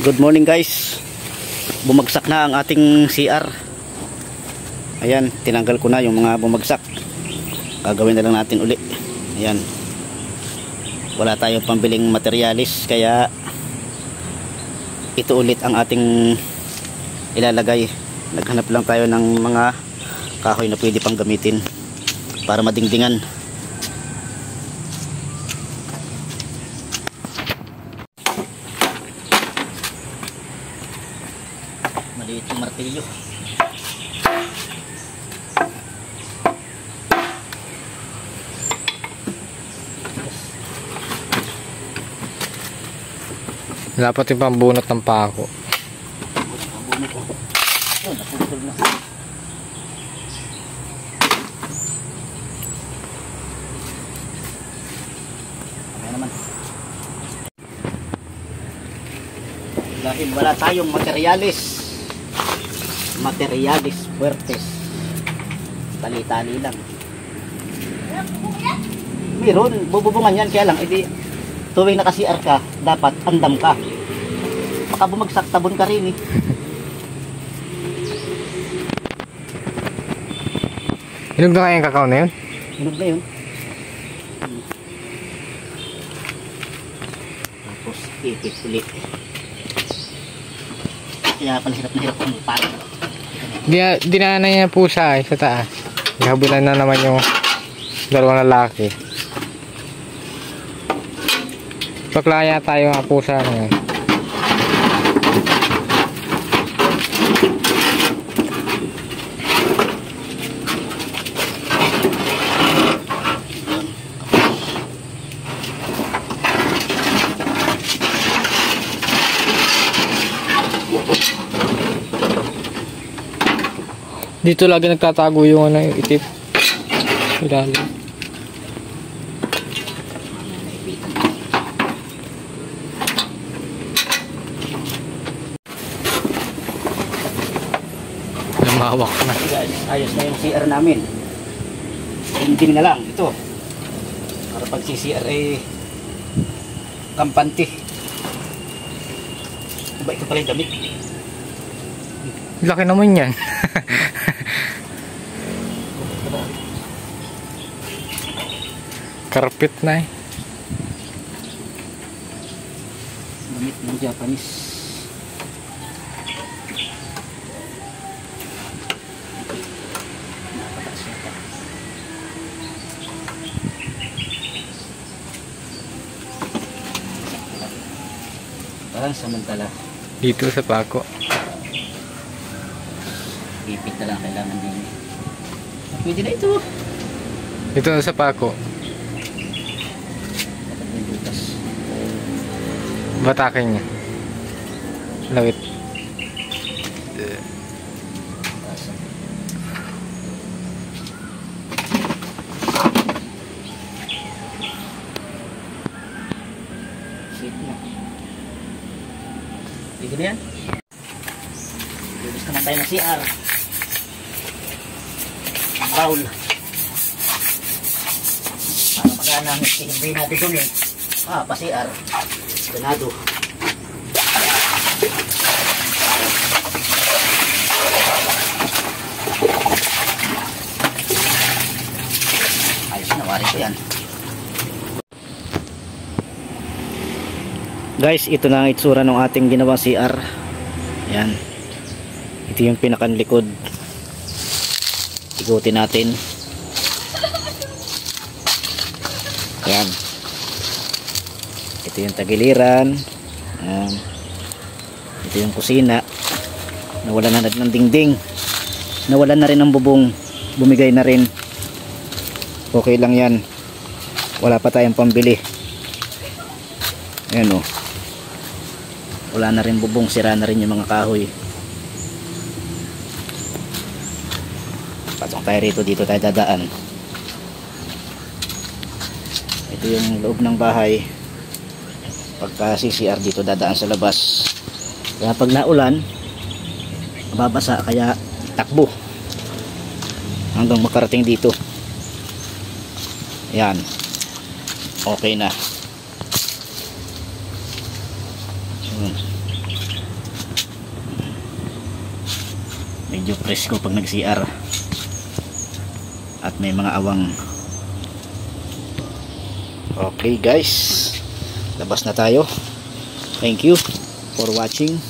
Good morning guys. Bumagsak na ang ating CR. Ayan, tinanggal ko na yung mga bumagsak. Gagawin na lang natin uli. Ayan. Wala tayong pambiling materialis kaya ito ulit ang ating ilalagay. Naghanap lang tayo ng mga kahoy na pwede pang gamitin para madingdingan. Maliit yung martilyo. Dapat yung pambunot ng pako. Pambunot ko. Yun, naputol na. Ayan naman. Dahil wala tayong materialis fuertes, tali-tali lang. Meron, bububungan yan, kaya lang edi tuwing naka-CR ka, dapat andam ka. Baka bumagsak, tabon ka rin eh. Hinog na kaya yung kakao na yun? Hinog na yun. Tapos ipit ulit. Kaya pala hirap na hirap ang parang. Dinaanan niya pusa sa taas. Nahabulan na naman yung dalawang lalaki. Paklaya tayo nga pusa ngayon. Dito lagi nagtatago yung ano, yung itip. Ilalim. Lumawak na. Ayos na yung CR namin. Hindi na lang ito. Para pag si CR ay kampante. Diba ito pala yung damit? Laki naman yan. Karpet na eh. Damit ng Japanese. Parang samantala. Dito sa pako. Ipit na lang kailangan din. Pwede na ito. Dito na sa pako. Batakin niya. Lawit. Sip na. Pwede na yan. Lubos naman tayo ng CR. Bowl. Para magana ang hindi natin dun eh. Pa-CR. Ganado. Ayos na, wari ko yan. Guys, ito na ang itsura ng ating ginawang CR. Yan. Ito yung pinakanlikod. Igutin natin. Yan. Ito yung tagiliran. Ito yung kusina. Nawala na ng dingding. Nawala na rin ang bubong. Bumigay na rin. Okay lang yan. Wala pa tayong pambili. Ayan o. Wala na rin bubong. Sira na rin yung mga kahoy. Pasok tayo rito. Dito tayo dadaan. Ito yung loob ng bahay. Pagka CCR dito dadaan sa labas. Kaya pag naulan, mababasa, kaya takbo hanggang makarating dito. Yan. Okay na. medyo presko pag nag CR at may mga awang. Okay guys, labas na tayo. Thank you for watching.